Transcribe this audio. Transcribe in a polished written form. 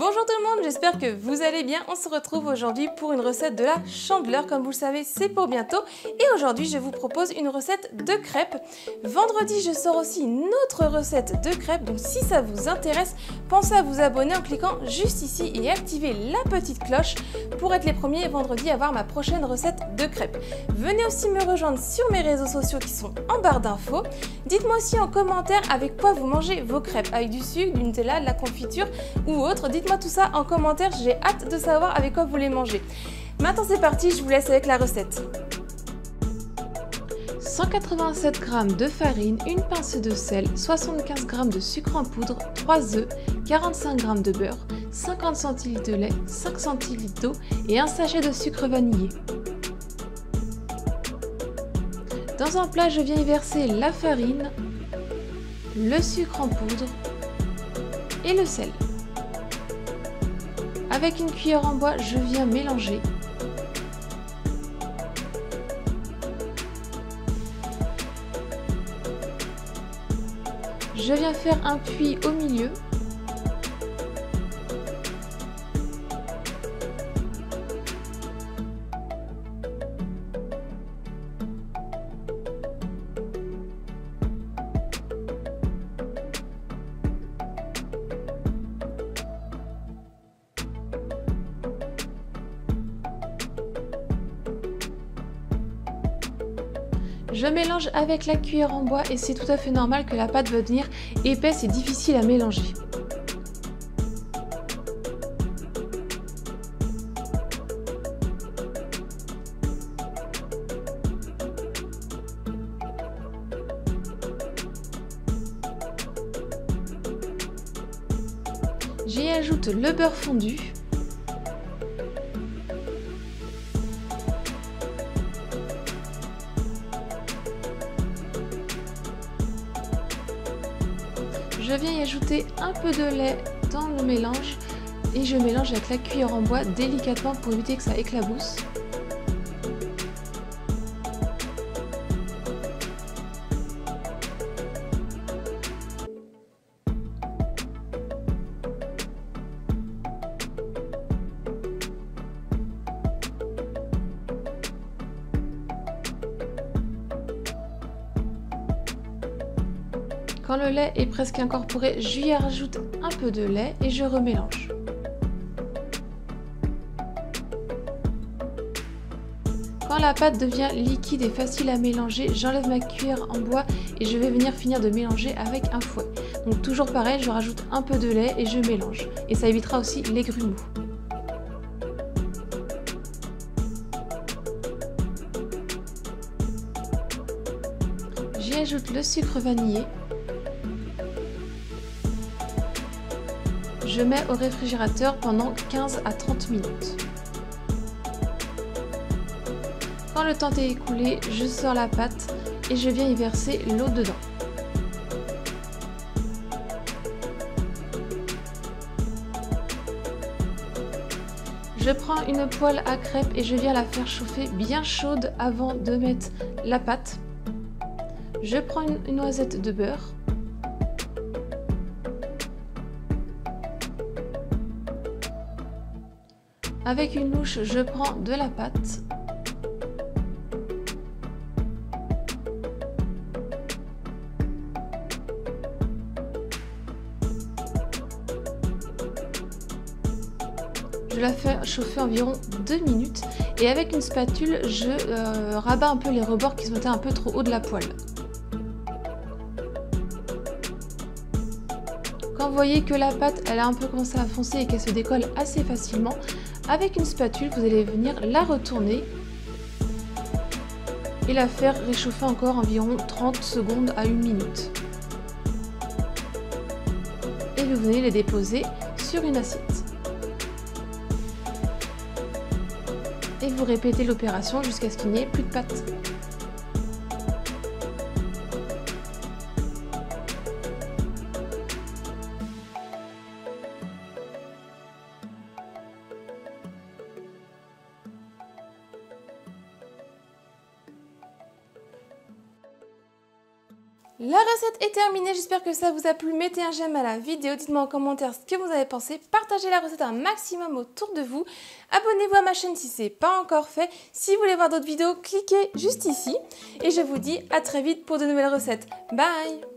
Bonjour tout le monde, j'espère que vous allez bien. On se retrouve aujourd'hui pour une recette de la Chandeleur. Comme vous le savez, c'est pour bientôt. Et aujourd'hui, je vous propose une recette de crêpes. Vendredi, je sors aussi une autre recette de crêpes. Donc si ça vous intéresse, pensez à vous abonner en cliquant juste ici et activer la petite cloche pour être les premiers vendredis à voir ma prochaine recette de crêpes. Venez aussi me rejoindre sur mes réseaux sociaux qui sont en barre d'infos. Dites-moi aussi en commentaire avec quoi vous mangez vos crêpes, avec du sucre, du Nutella, de la confiture ou autre. Dites-moi tout ça en commentaire, j'ai hâte de savoir avec quoi vous les mangez. Maintenant c'est parti, je vous laisse avec la recette. 187 g de farine, une pincée de sel, 75 g de sucre en poudre, 3 œufs, 45 g de beurre, 50 cl de lait, 5 cl d'eau et un sachet de sucre vanillé. Dans un plat, je viens y verser la farine, le sucre en poudre et le sel. Avec une cuillère en bois, je viens mélanger. Je viens faire un puits au milieu. Je mélange avec la cuillère en bois et c'est tout à fait normal que la pâte va devenir épaisse et difficile à mélanger. J'y ajoute le beurre fondu. Je viens y ajouter un peu de lait dans le mélange et je mélange avec la cuillère en bois délicatement pour éviter que ça éclabousse. Quand le lait est presque incorporé, je y rajoute un peu de lait et je remélange. Quand la pâte devient liquide et facile à mélanger, j'enlève ma cuillère en bois et je vais venir finir de mélanger avec un fouet. Donc toujours pareil, je rajoute un peu de lait et je mélange. Et ça évitera aussi les grumeaux. J'y ajoute le sucre vanillé. Je mets au réfrigérateur pendant 15 à 30 minutes. Quand le temps est écoulé, je sors la pâte et je viens y verser l'eau dedans. Je prends une poêle à crêpes et je viens la faire chauffer bien chaude avant de mettre la pâte. Je prends une noisette de beurre. Avec une louche, je prends de la pâte. Je la fais chauffer environ 2 minutes et avec une spatule, je rabats un peu les rebords qui sont un peu trop haut de la poêle. Quand vous voyez que la pâte elle a un peu commencé à foncer et qu'elle se décolle assez facilement, avec une spatule, vous allez venir la retourner et la faire réchauffer encore environ 30 secondes à 1 minute. Et vous venez les déposer sur une assiette. Et vous répétez l'opération jusqu'à ce qu'il n'y ait plus de pâte. La recette est terminée, j'espère que ça vous a plu. Mettez un j'aime à la vidéo, dites-moi en commentaire ce que vous avez pensé. Partagez la recette un maximum autour de vous. Abonnez-vous à ma chaîne si ce n'est pas encore fait. Si vous voulez voir d'autres vidéos, cliquez juste ici. Et je vous dis à très vite pour de nouvelles recettes. Bye!